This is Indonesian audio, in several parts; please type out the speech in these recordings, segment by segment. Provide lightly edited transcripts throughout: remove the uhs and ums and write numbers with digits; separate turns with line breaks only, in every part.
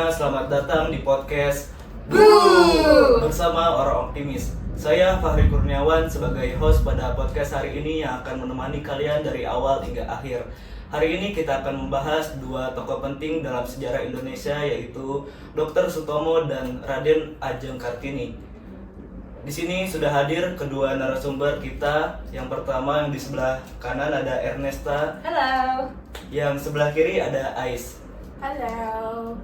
selamat datang di podcast
Boo!
bersama Orang Optimis. Saya Fahri Kurniawan sebagai host pada podcast hari ini yang akan menemani kalian dari awal hingga akhir. Hari ini kita akan membahas dua tokoh penting dalam sejarah Indonesia, yaitu Dr. Sutomo dan Raden Ajeng Kartini. Di sini sudah hadir kedua narasumber kita. Yang pertama yang di sebelah kanan ada Ernesta.
Halo.
Yang sebelah kiri ada Ais.
Halo.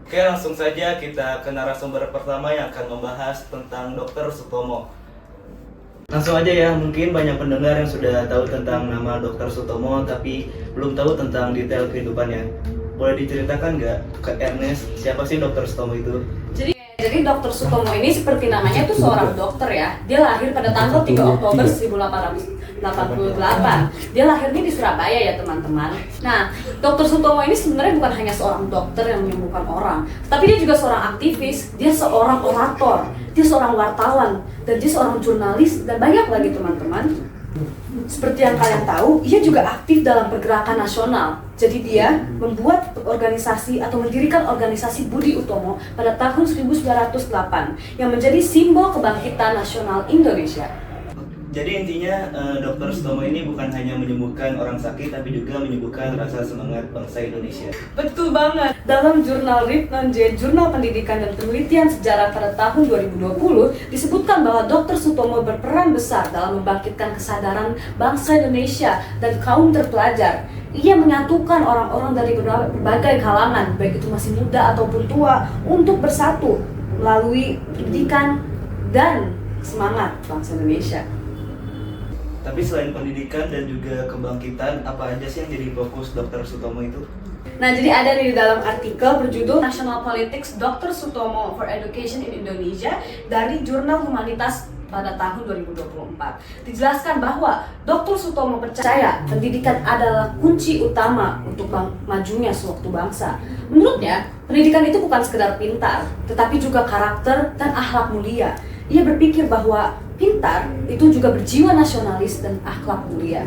Oke, langsung saja kita ke narasumber pertama yang akan membahas tentang Dr. Sutomo. Langsung aja ya, mungkin banyak pendengar yang sudah tahu tentang nama Dr. Sutomo tapi belum tahu tentang detail kehidupannya. Boleh diceritakan nggak ke Ernest, siapa sih Dr. Sutomo itu?
Jadi Dr. Sutomo ini seperti namanya tuh seorang dokter ya. Dia lahir pada tanggal 3 Oktober 1888. Dia lahirnya di Surabaya ya teman-teman. Nah, Dr. Sutomo ini sebenarnya bukan hanya seorang dokter yang menyembuhkan orang, tapi dia juga seorang aktivis, dia seorang orator, dia seorang wartawan, dan dia seorang jurnalis, dan banyak lagi teman-teman. Seperti yang kalian tahu, ia juga aktif dalam pergerakan nasional. Jadi dia membuat organisasi atau mendirikan organisasi Budi Utomo pada tahun 1908 yang menjadi simbol kebangkitan nasional Indonesia.
Jadi intinya Dr. Sutomo ini bukan hanya menyembuhkan orang sakit tapi juga menyembuhkan rasa semangat bangsa Indonesia.
Betul banget. Dalam jurnal Ripnonje, Jurnal Pendidikan dan Penelitian Sejarah pada tahun 2020, disebutkan bahwa Dr. Sutomo berperan besar dalam membangkitkan kesadaran bangsa Indonesia dan kaum terpelajar. Ia menyatukan orang-orang dari berbagai kalangan, baik itu masih muda ataupun tua, untuk bersatu melalui pendidikan dan semangat bangsa Indonesia.
Tapi selain pendidikan dan juga kebangkitan, apa aja sih yang jadi fokus Dr. Sutomo itu?
Nah, jadi ada di dalam artikel berjudul National Politics Dr. Sutomo for Education in Indonesia dari Jurnal Humanitas pada tahun 2024. Dijelaskan bahwa Dr. Sutomo percaya pendidikan adalah kunci utama untuk majunya suatu bangsa. Menurutnya, pendidikan itu bukan sekedar pintar, tetapi juga karakter dan akhlak mulia. Ia berpikir bahwa pintar itu juga berjiwa nasionalis dan akhlak mulia.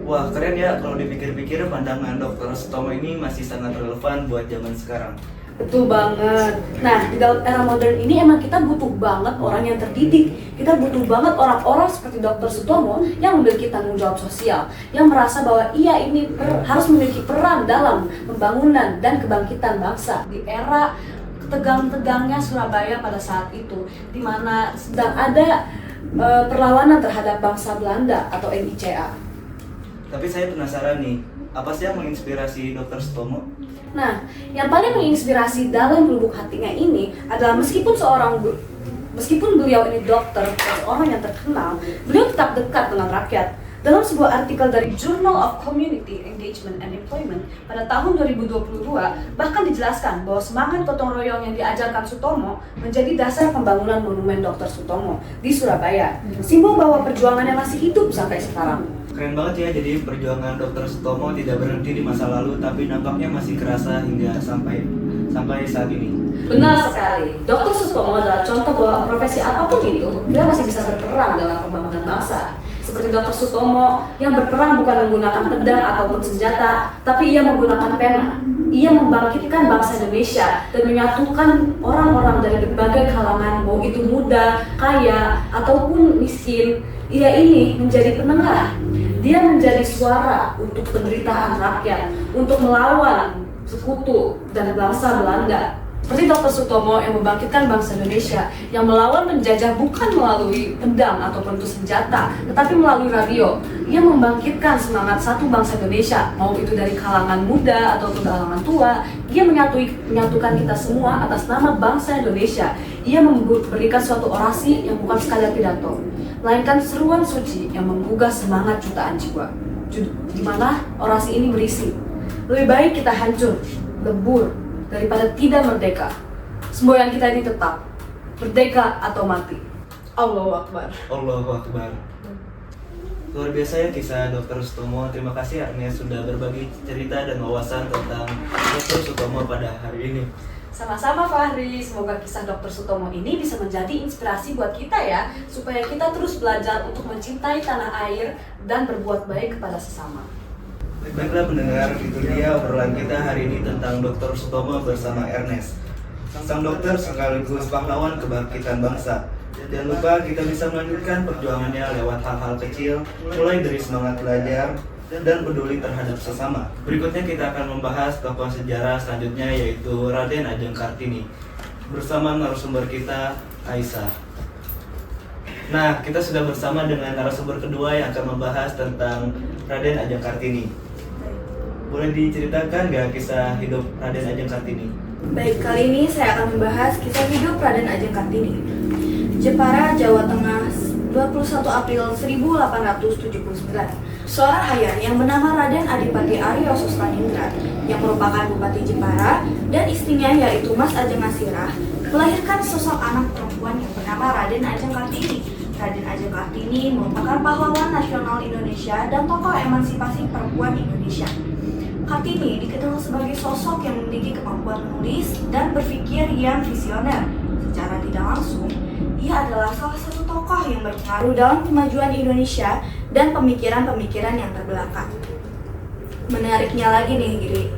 Wah, keren ya kalau dipikir-pikir pandangan Dr. Sutomo ini masih sangat relevan buat zaman sekarang.
Betul banget. Nah, di dalam era modern ini emang kita butuh banget orang yang terdidik. Kita butuh banget orang-orang seperti Dr. Sutomo yang memiliki tanggung jawab sosial, yang merasa bahwa ia ini harus memiliki peran dalam pembangunan dan kebangkitan bangsa. Di era tegang-tegangnya Surabaya pada saat itu, di mana sedang ada perlawanan terhadap bangsa Belanda atau NICA.
Tapi saya penasaran nih, apa sih yang menginspirasi Dr. Sutomo?
Nah, yang paling menginspirasi dalam lubuk hatinya ini adalah meskipun beliau ini dokter dan orang yang terkenal, beliau tetap dekat dengan rakyat. Dalam sebuah artikel dari Journal of Community Engagement and Employment pada tahun 2022, bahkan dijelaskan bahwa semangat gotong royong yang diajarkan Sutomo menjadi dasar pembangunan monumen Dr. Sutomo di Surabaya, simbol bahwa perjuangannya masih hidup sampai sekarang.
Keren banget ya, jadi perjuangan Dr. Sutomo tidak berhenti di masa lalu tapi nampaknya masih kerasa hingga sampai saat ini.
Benar sekali, Dr. Sutomo adalah contoh bahwa profesi apapun itu, dia masih bisa berperan dalam pembangunan bangsa. Seperti Dr. Sutomo yang berperang bukan menggunakan pedang ataupun senjata, tapi ia menggunakan pena. Ia membangkitkan bangsa Indonesia dan menyatukan orang-orang dari berbagai kalangan, mau itu muda, kaya, ataupun miskin. Ia ini menjadi penengah. Dia menjadi suara untuk penderitaan rakyat, untuk melawan sekutu dan bangsa Belanda. Seperti Dr. Sutomo yang membangkitkan bangsa Indonesia, yang melawan penjajah bukan melalui pedang ataupun senjata, tetapi melalui radio. Ia membangkitkan semangat satu bangsa Indonesia, mau itu dari kalangan muda atau kalangan tua. Ia menyatukan kita semua atas nama bangsa Indonesia. Ia memberikan suatu orasi yang bukan sekadar pidato, melainkan seruan suci yang menggugah semangat jutaan jiwa. Di mana orasi ini berisi, lebih baik kita hancur, lebur, daripada tidak merdeka. Semboyan kita ini tetap merdeka atau mati. Allahu Akbar.
Allahu Akbar. Luar biasa ya kisah Dr. Sutomo. Terima kasih Ernest sudah berbagi cerita dan wawasan tentang Dr. Sutomo pada hari ini.
Sama-sama Fahri, semoga kisah Dr. Sutomo ini bisa menjadi inspirasi buat kita ya, supaya kita terus belajar untuk mencintai tanah air dan berbuat baik kepada sesama.
Baiklah pendengar, itu dia obrolan kita hari ini tentang Dr. Sutomo bersama Ernest. Sang dokter sekaligus pahlawan kebangkitan bangsa. Jangan lupa kita bisa melanjutkan perjuangannya lewat hal-hal kecil, mulai dari semangat belajar dan peduli terhadap sesama. Berikutnya kita akan membahas tokoh sejarah selanjutnya, yaitu Raden Ajeng Kartini bersama narasumber kita, Aisyah. Nah, kita sudah bersama dengan narasumber kedua yang akan membahas tentang Raden Ajeng Kartini. Boleh diceritakan nggak kisah hidup Raden Ajeng Kartini?
Baik, kali ini saya akan membahas kisah hidup Raden Ajeng Kartini. Jepara, Jawa Tengah, 21 April 1879. Seorang ayah yang bernama Raden Adipati Aryo Susranindra yang merupakan Bupati Jepara dan istrinya yaitu Mas Ajeng Asirah melahirkan sosok anak perempuan yang bernama Raden Ajeng Kartini. Raden Ajeng Kartini merupakan pahlawan nasional Indonesia dan tokoh emansipasi perempuan Indonesia. Kartini dikenal sebagai sosok yang memiliki kemampuan menulis dan berpikir yang visioner. Secara tidak langsung, ia adalah salah satu tokoh yang berpengaruh dalam kemajuan Indonesia dan pemikiran-pemikiran yang terbelakang. Menariknya lagi nih, Giri,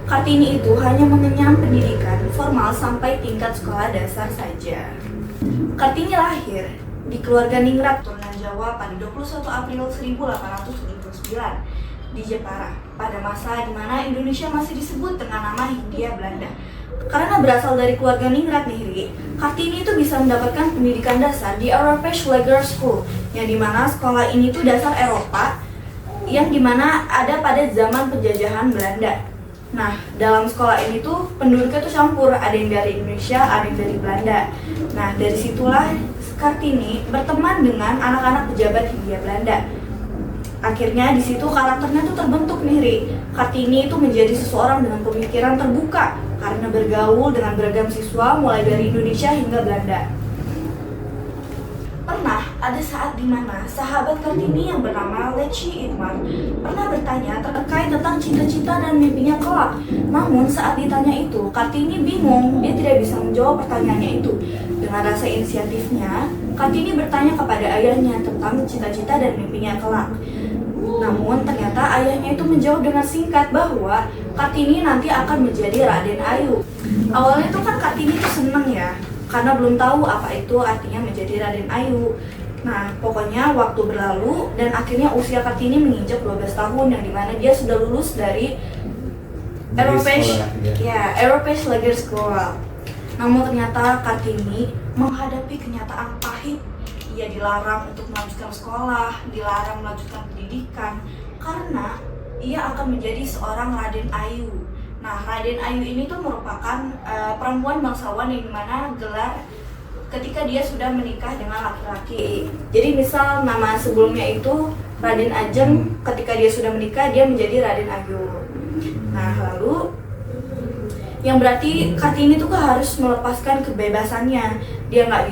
Kartini itu hanya mengenyam pendidikan formal sampai tingkat sekolah dasar saja. Kartini lahir di keluarga ningrat keturunan Jawa pada 21 April 1879 di Jepara, pada masa di mana Indonesia masih disebut dengan nama Hindia Belanda. Karena berasal dari keluarga ningrat nih, Kartini itu bisa mendapatkan pendidikan dasar di Europees Lager School, yang dimana sekolah ini tuh dasar Eropa, yang dimana ada pada zaman penjajahan Belanda. Nah, dalam sekolah ini tuh penduduknya tuh campur, ada yang dari Indonesia, ada yang dari Belanda. Nah, dari situlah Kartini berteman dengan anak-anak pejabat Hindia Belanda. Akhirnya di situ karakternya tuh terbentuk nih, Ri. Kartini itu menjadi seseorang dengan pemikiran terbuka karena bergaul dengan beragam siswa mulai dari Indonesia hingga Belanda. Pernah ada saat di mana sahabat Kartini yang bernama Leci Itmar pernah bertanya terkait tentang cita-cita dan mimpinya kelak. Namun saat ditanya itu, Kartini bingung, dia tidak bisa menjawab pertanyaannya itu. Dengan rasa inisiatifnya, Kartini bertanya kepada ayahnya tentang cita-cita dan mimpinya kelak. Namun ternyata ayahnya itu menjawab dengan singkat bahwa Kartini nanti akan menjadi Raden Ayu. Awalnya tuh kan Kartini tuh seneng ya, karena belum tahu apa itu artinya menjadi Raden Ayu. Nah, pokoknya waktu berlalu dan akhirnya usia Kartini menginjak 12 tahun, yang dimana dia sudah lulus dari Europees Lager School. Namun ternyata Kartini menghadapi kenyataan pahit. Ia dilarang untuk melanjutkan sekolah, dilarang melanjutkan pendidikan, karena ia akan menjadi seorang Raden Ayu. Nah, Raden Ayu ini tuh merupakan perempuan bangsawan yang dimana gelar ketika dia sudah menikah dengan laki-laki. Jadi misal nama sebelumnya itu Raden Ajeng, ketika dia sudah menikah dia menjadi Raden Ayu. Nah, lalu yang berarti Kartini tuh harus melepaskan kebebasannya. Dia nggak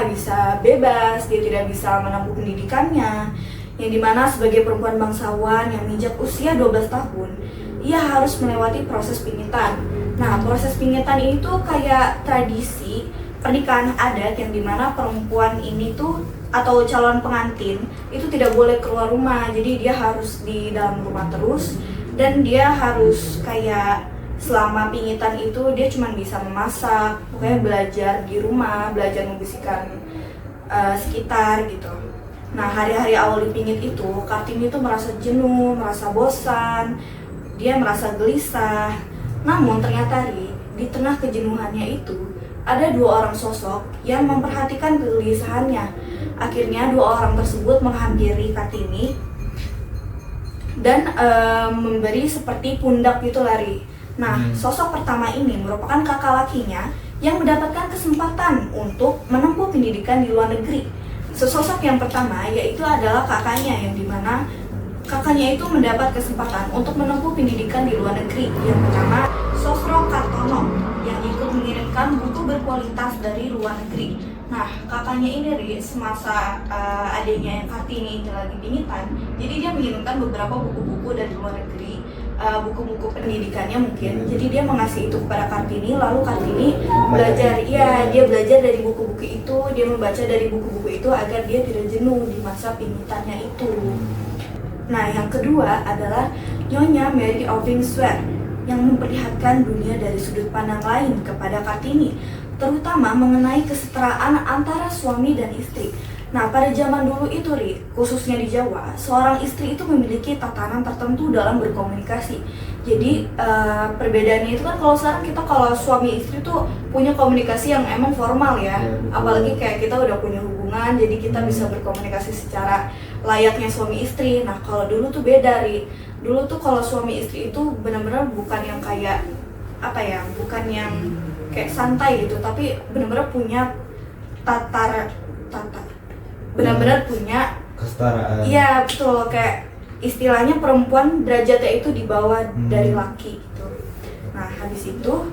bisa bebas, dia tidak bisa menempuh pendidikannya. Yang dimana sebagai perempuan bangsawan yang menginjak usia 12 tahun, ia harus melewati proses pingitan. Nah, proses pingitan ini tuh kayak tradisi pernikahan adat yang dimana perempuan ini tuh atau calon pengantin itu tidak boleh keluar rumah. Jadi dia harus di dalam rumah terus, dan dia harus kayak selama pingitan itu dia cuma bisa memasak, pokoknya belajar di rumah, belajar membersihkan sekitar gitu. Nah, hari-hari awal dipingit itu Kartini itu merasa jenuh, merasa bosan, dia merasa gelisah. Namun ternyata di tengah kejenuhannya itu ada dua orang sosok yang memperhatikan kegelisahannya. Akhirnya dua orang tersebut menghampiri Kartini dan memberi seperti pundak gitu lari. Nah, sosok pertama ini merupakan kakak lakinya yang mendapatkan kesempatan untuk menempuh pendidikan di luar negeri. Sosok yang pertama yaitu adalah kakaknya, yang dimana kakaknya itu mendapat kesempatan untuk menempuh pendidikan di luar negeri yang bernama Sosro Kartono, yang ikut mengirimkan buku berkualitas dari luar negeri. Nah, kakaknya ini semasa adiknya yang Kartini ini lagi pingitan, jadi dia mengirimkan beberapa buku-buku dari luar negeri, buku-buku pendidikannya mungkin. Jadi dia mengasih itu kepada Kartini, lalu Kartini belajar. Iya, dia belajar dari buku-buku itu, dia membaca dari buku-buku itu agar dia tidak jenuh di masa pingitannya itu. Nah, yang kedua adalah Nyonya Mary Owing Swear yang memperlihatkan dunia dari sudut pandang lain kepada Kartini, terutama mengenai kesetaraan antara suami dan istri. Nah, pada zaman dulu itu, khususnya di Jawa, seorang istri itu memiliki tatanan tertentu dalam berkomunikasi. Jadi, perbedaannya itu kan kalau suami istri tuh punya komunikasi yang emang formal ya. Apalagi kayak kita udah punya hubungan, jadi kita bisa berkomunikasi secara layaknya suami istri. Nah, kalau dulu tuh beda, Dulu tuh kalau suami istri itu benar-benar bukan yang kayak bukan yang kayak santai gitu, tapi benar-benar punya benar-benar punya
kesetaraan.
Iya betul, kayak istilahnya perempuan derajatnya itu di bawah dari laki gitu. Nah habis itu,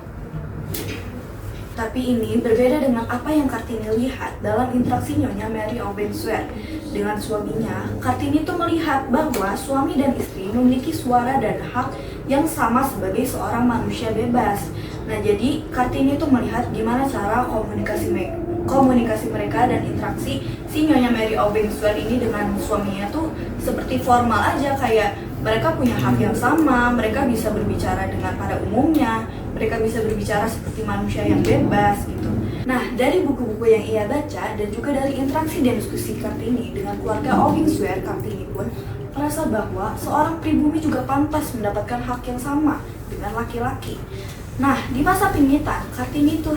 tapi ini berbeda dengan apa yang Kartini lihat dalam interaksi Nyonya Mary Owing Swear dengan suaminya. Kartini tuh melihat bahwa suami dan istri memiliki suara dan hak yang sama sebagai seorang manusia bebas. Nah jadi Kartini tuh melihat gimana cara komunikasi mereka dan interaksi si Nyonya Mary Owing Swear ini dengan suaminya tuh seperti formal aja, kayak mereka punya hak yang sama, mereka bisa berbicara dengan pada umumnya, mereka bisa berbicara seperti manusia yang bebas gitu. Nah, dari buku-buku yang ia baca dan juga dari interaksi dan diskusi Kartini dengan keluarga Owing Swear, Kartini pun merasa bahwa seorang pribumi juga pantas mendapatkan hak yang sama dengan laki-laki. Nah, di masa pingitan, Kartini tuh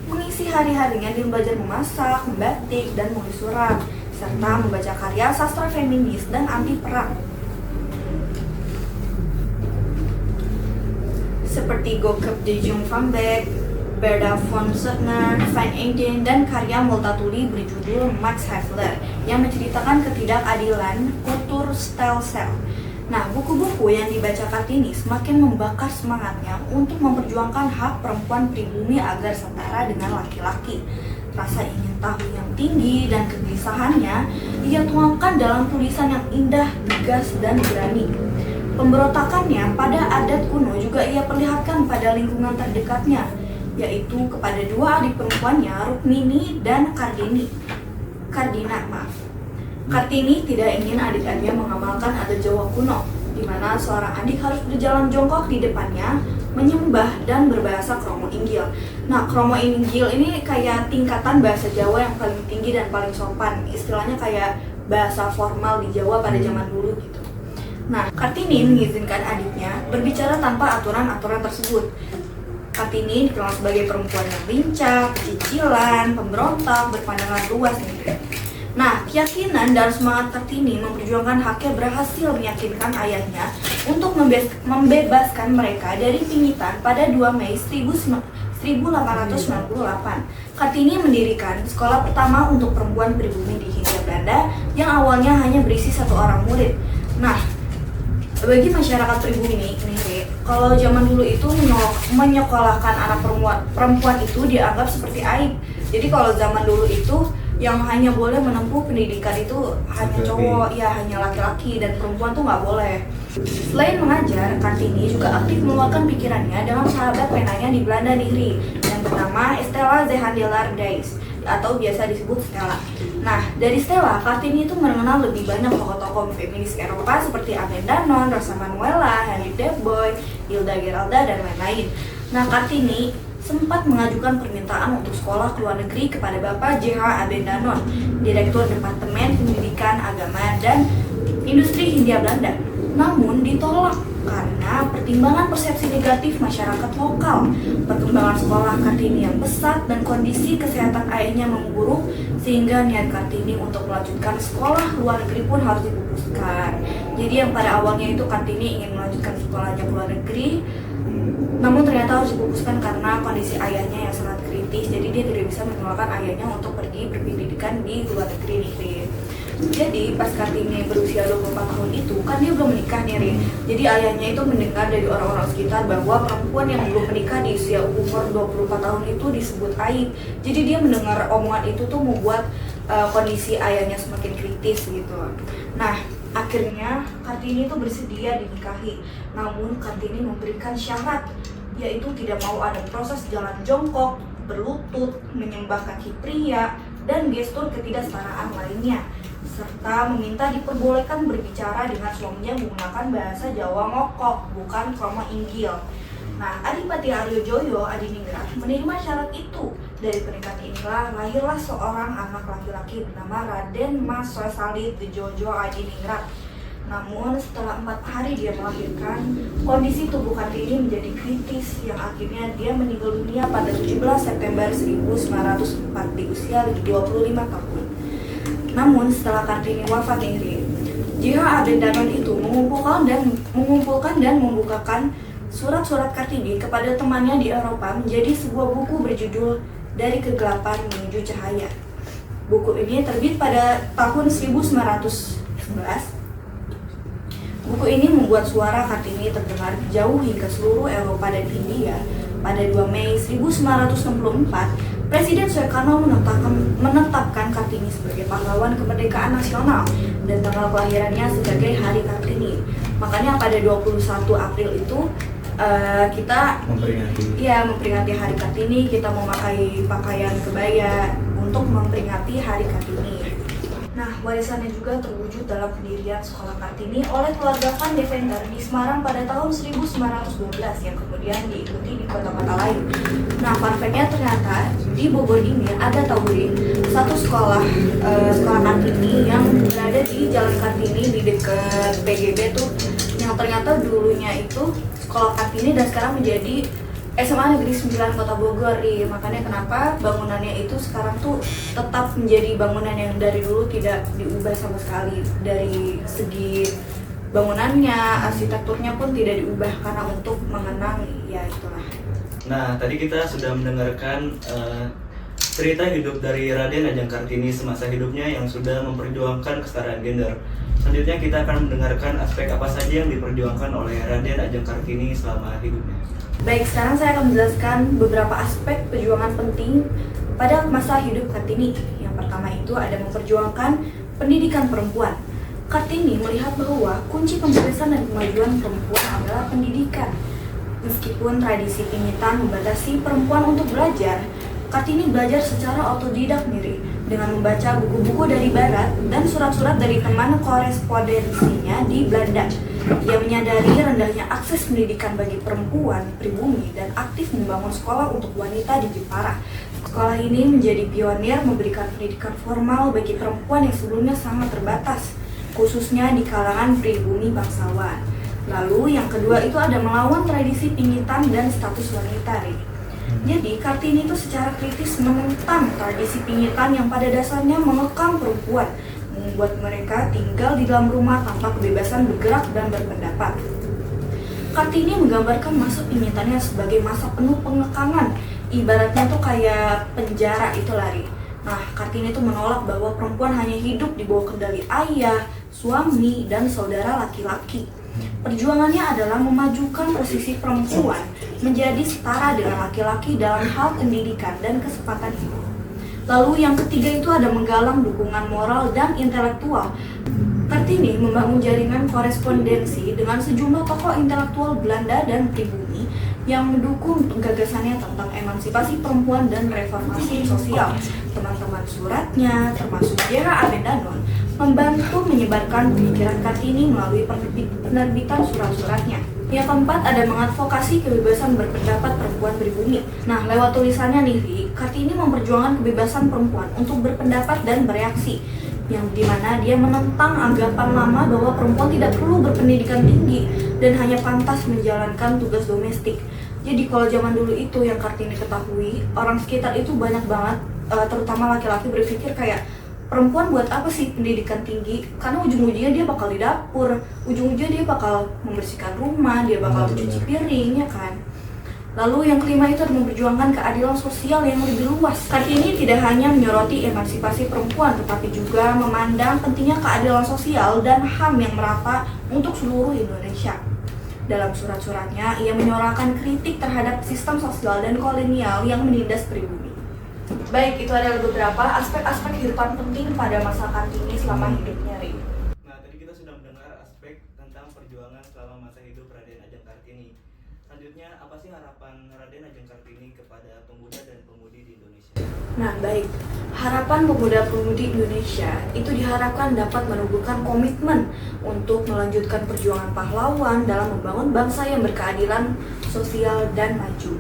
mengisi hari-harinya dengan belajar memasak, membatik, dan menulis surat, serta membaca karya sastra feminis dan anti perang. Seperti Gokep de Jong van Beek, Berda von Suttner, Fine Eden, dan karya Multatuli berjudul Max Havelaar yang menceritakan ketidakadilan kultur Stelsel. Nah, buku-buku yang dibaca Kartini semakin membakar semangatnya untuk memperjuangkan hak perempuan pribumi agar setara dengan laki-laki. Rasa ingin tahu yang tinggi dan kegelisahannya ia tuangkan dalam tulisan yang indah, tegas, dan berani. Pemberontakannya pada adat kuno juga ia perlihatkan pada lingkungan terdekatnya, yaitu kepada dua adik perempuannya, Rukmini dan Kardina. Kartini tidak ingin adik-adiknya mengamalkan adat Jawa kuno, di mana seorang adik harus berjalan jongkok di depannya, menyembah dan berbahasa Kromo Inggil. Nah, Kromo Inggil ini kayak tingkatan bahasa Jawa yang paling tinggi dan paling sopan, istilahnya kayak bahasa formal di Jawa pada zaman dulu gitu. Nah, Kartini mengizinkan adiknya berbicara tanpa aturan-aturan tersebut. Kartini dikenal sebagai perempuan yang lincah, pecicilan, pemberontak, berpandangan luas gitu. Nah, keyakinan dan semangat Kartini memperjuangkan haknya berhasil meyakinkan ayahnya untuk membebaskan mereka dari pingitan pada 2 Mei 1898. Kartini mendirikan sekolah pertama untuk perempuan pribumi di Hindia Belanda yang awalnya hanya berisi 1 orang murid. Nah, bagi masyarakat pribumi nih, kalau zaman dulu itu menyekolahkan anak perempuan itu dianggap seperti aib. Jadi kalau zaman dulu itu yang hanya boleh menempuh pendidikan itu hanya cowok, ya hanya laki-laki, dan perempuan tuh nggak boleh. Selain mengajar, Kartini juga aktif meluangkan pikirannya dalam sahabat penanya di Belanda nih, yang bernama Stella Zeehandelaar-Dijs atau biasa disebut Stella. Nah, dari Stella, Kartini itu mengenal lebih banyak tokoh-tokoh feminis Eropa seperti Amanda Danon, Rosa Manuela, Henry Deboy, Hilda Geralda, dan lain-lain. Nah, Kartini sempat mengajukan permintaan untuk sekolah ke luar negeri kepada Bapak J.H. Abendanon, Direktur Departemen Pendidikan Agama dan Industri Hindia Belanda. Namun ditolak karena pertimbangan persepsi negatif masyarakat lokal, perkembangan sekolah Kartini yang pesat, dan kondisi kesehatan ayahnya memburuk, sehingga niat Kartini untuk melanjutkan sekolah luar negeri pun harus dipupuskan. Jadi yang pada awalnya itu Kartini ingin melanjutkan sekolahnya ke luar negeri, namun ternyata harus dipupuskan karena kondisi ayahnya yang sangat kritis. Jadi dia tidak bisa menolakkan ayahnya untuk pergi berpendidikan di luar negeri nih. Jadi pas Kartini berusia 24 tahun itu kan dia belum menikah nih. Jadi ayahnya itu mendengar dari orang-orang sekitar bahwa perempuan yang belum menikah di usia umur 24 tahun itu disebut aib. Jadi dia mendengar omongan itu tuh membuat kondisi ayahnya semakin kritis gitu. Nah, akhirnya Kartini itu bersedia dinikahi. Namun Kartini memberikan syarat, yaitu tidak mau ada proses jalan jongkok, berlutut, menyembah kaki pria, dan gestur ketidaksetaraan lainnya. serta meminta diperbolehkan berbicara dengan suaminya menggunakan bahasa Jawa Ngokok, bukan Kromo Inggil. Nah, Adipati Aryo Joyo Adiningrat menerima syarat itu. Dari pernikahan inilah lahirlah seorang anak laki-laki bernama Raden Mas Salit Jojo Adiningrat. Namun setelah 4 hari dia melahirkan, kondisi tubuh Kartini menjadi kritis yang akhirnya dia meninggal dunia pada 17 September 1904 di usia 25 tahun. Namun setelah Kartini wafat ini, J.H. Abendanon itu mengumpulkan dan membukakan surat-surat Kartini kepada temannya di Eropa menjadi sebuah buku berjudul Dari Kegelapan Menuju Cahaya. Buku ini terbit pada tahun 1911. Buku ini membuat suara Kartini terdengar jauh hingga seluruh Eropa dan India. Pada 2 Mei 1964, Presiden Soekarno menetapkan Kartini sebagai pahlawan kemerdekaan nasional dan tanggal kelahirannya sebagai Hari Kartini. Makanya pada 21 April itu kita memperingati Hari Kartini, kita memakai pakaian kebaya untuk memperingati Hari Kartini. Nah, warisannya juga terwujud dalam pendirian Sekolah Kartini oleh keluarga Van Deventer di Semarang pada tahun 1912 yang kemudian diikuti di kota-kota lain. Nah, fun fact-nya ternyata di Bogor ini ada satu sekolah Kartini yang berada di Jalan Kartini di dekat PGB tuh, yang ternyata dulunya itu Sekolah Kartini dan sekarang menjadi SMA Negeri 9 Kota Bogor. Makanya kenapa bangunannya itu sekarang tuh tetap menjadi bangunan yang dari dulu tidak diubah sama sekali. Dari segi bangunannya, arsitekturnya pun tidak diubah karena untuk mengenang ya itulah.
Nah, tadi kita sudah mendengarkan cerita hidup dari Raden Ajeng Kartini semasa hidupnya yang sudah memperjuangkan kesetaraan gender. Selanjutnya kita akan mendengarkan aspek apa saja yang diperjuangkan oleh Raden Ajeng Kartini selama hidupnya.
Baik, sekarang saya akan menjelaskan beberapa aspek perjuangan penting pada masa hidup Kartini. Yang pertama itu ada memperjuangkan pendidikan perempuan. Kartini melihat bahwa kunci pembebasan dan kemajuan perempuan adalah pendidikan. Meskipun tradisi pingitan membatasi perempuan untuk belajar, Kartini belajar secara otodidak dengan membaca buku-buku dari Barat dan surat-surat dari teman korespondensinya di Belanda. Ia menyadari rendahnya akses pendidikan bagi perempuan pribumi dan aktif membangun sekolah untuk wanita di Jepara. Sekolah ini menjadi pionir memberikan pendidikan formal bagi perempuan yang sebelumnya sangat terbatas, khususnya di kalangan pribumi bangsawan. Lalu yang kedua itu ada melawan tradisi pingitan dan status wanita. Jadi Kartini itu secara kritis menentang tradisi pingitan yang pada dasarnya mengekang perempuan, membuat mereka tinggal di dalam rumah tanpa kebebasan bergerak dan berpendapat. Kartini menggambarkan masa pingitannya sebagai masa penuh pengekangan, ibaratnya tuh kayak penjara itu lari. Nah, Kartini itu menolak bahwa perempuan hanya hidup di bawah kendali ayah, suami, dan saudara laki-laki. Perjuangannya adalah memajukan posisi perempuan menjadi setara dengan laki-laki dalam hal pendidikan dan kesempatan hidup. Lalu yang ketiga itu ada menggalang dukungan moral dan intelektual. Kartini membangun jaringan korespondensi dengan sejumlah tokoh intelektual Belanda dan pribumi yang mendukung gagasannya tentang emansipasi perempuan dan reformasi sosial. Teman-teman suratnya, termasuk J.H. Abendanon, membantu menyebarkan pemikiran Kartini melalui penerbitan surat-suratnya. Yang keempat ada mengadvokasi kebebasan berpendapat perempuan pribumi. Nah, lewat tulisannya Kartini memperjuangkan kebebasan perempuan untuk berpendapat dan bereaksi, yang dimana dia menentang anggapan lama bahwa perempuan tidak perlu berpendidikan tinggi dan hanya pantas menjalankan tugas domestik. Jadi kalau zaman dulu itu yang Kartini ketahui, orang sekitar itu banyak banget, terutama laki-laki berpikir kayak, perempuan buat apa sih pendidikan tinggi? Karena ujung-ujungnya dia bakal di dapur, ujung-ujungnya dia bakal membersihkan rumah, dia bakal cuci piring, ya kan? Lalu yang kelima itu adalah memperjuangkan keadilan sosial yang lebih luas. Kartini tidak hanya menyoroti emansipasi perempuan, tetapi juga memandang pentingnya keadilan sosial dan HAM yang merata untuk seluruh Indonesia. Dalam surat-suratnya, ia menyuarakan kritik terhadap sistem sosial dan kolonial yang menindas pribumi. Baik, itu adalah beberapa aspek-aspek kehidupan penting pada masa Kartini selama hidupnya,
Nah, tadi kita sudah mendengar aspek tentang perjuangan selama masa hidup Raden Ajeng Kartini. selanjutnya, apa sih harapan Raden Ajeng Kartini kepada pemuda dan pemudi di Indonesia?
Nah, baik. Harapan pemuda-pemudi Indonesia itu diharapkan dapat menumbuhkan komitmen untuk melanjutkan perjuangan pahlawan dalam membangun bangsa yang berkeadilan sosial dan maju.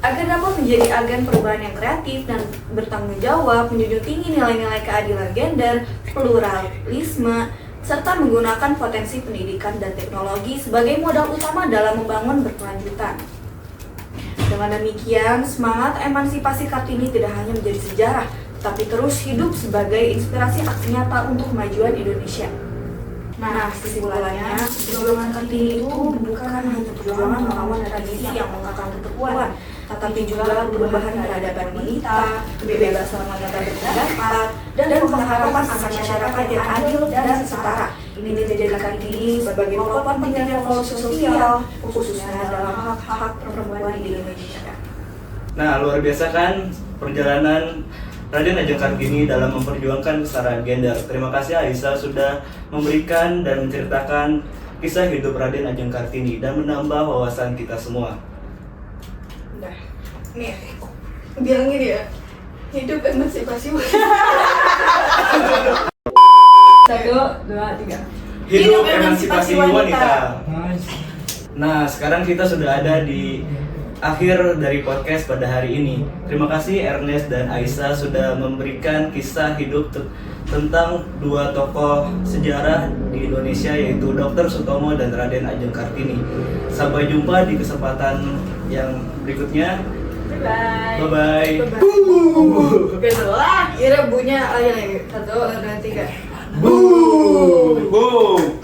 Agar dapat menjadi agen perubahan yang kreatif dan bertanggung jawab, menjunjung tinggi nilai-nilai keadilan gender, pluralisme, serta menggunakan potensi pendidikan dan teknologi sebagai modal utama dalam membangun berkelanjutan. Dengan demikian, semangat emansipasi Kartini tidak hanya menjadi sejarah, tapi terus hidup sebagai inspirasi aksi nyata untuk kemajuan Indonesia. Nah, kesimpulannya, perjuangan Kartini itu bukan hanya perjuangan melawan tradisi yang mengakar keperluan, tetapi juga perubahan peradaban wanita, kebebasan wanita berpendapat, dan pengharapan akan masyarakat yang adil dan setara. Ini menjadikan Kartini sebagai pelopor penting revolusi sosial, khususnya dalam hak-hak perempuan di Indonesia.
Nah, luar biasa kan perjalanan Raden Ajeng Kartini dalam memperjuangkan kesetaraan gender. Terima kasih Aisyah sudah memberikan dan menceritakan kisah hidup Raden Ajeng Kartini dan menambah wawasan kita semua.
Udah, nih, bilang gini ya, hidup emansipasi wanita.
1, 2, 3.
Hidup emansipasi wanita. Nah, sekarang kita sudah ada di akhir dari podcast pada hari ini. Terima kasih Ernest dan Aisyah sudah memberikan kisah hidup tentang dua tokoh sejarah di Indonesia, yaitu Dr. Sutomo dan Raden Ajeng Kartini. Sampai jumpa di kesempatan yang berikutnya.
Bye.
Bye-bye.
Keselah, kira bunyinya lagi. 1, 2, 3.
Boom! Boom!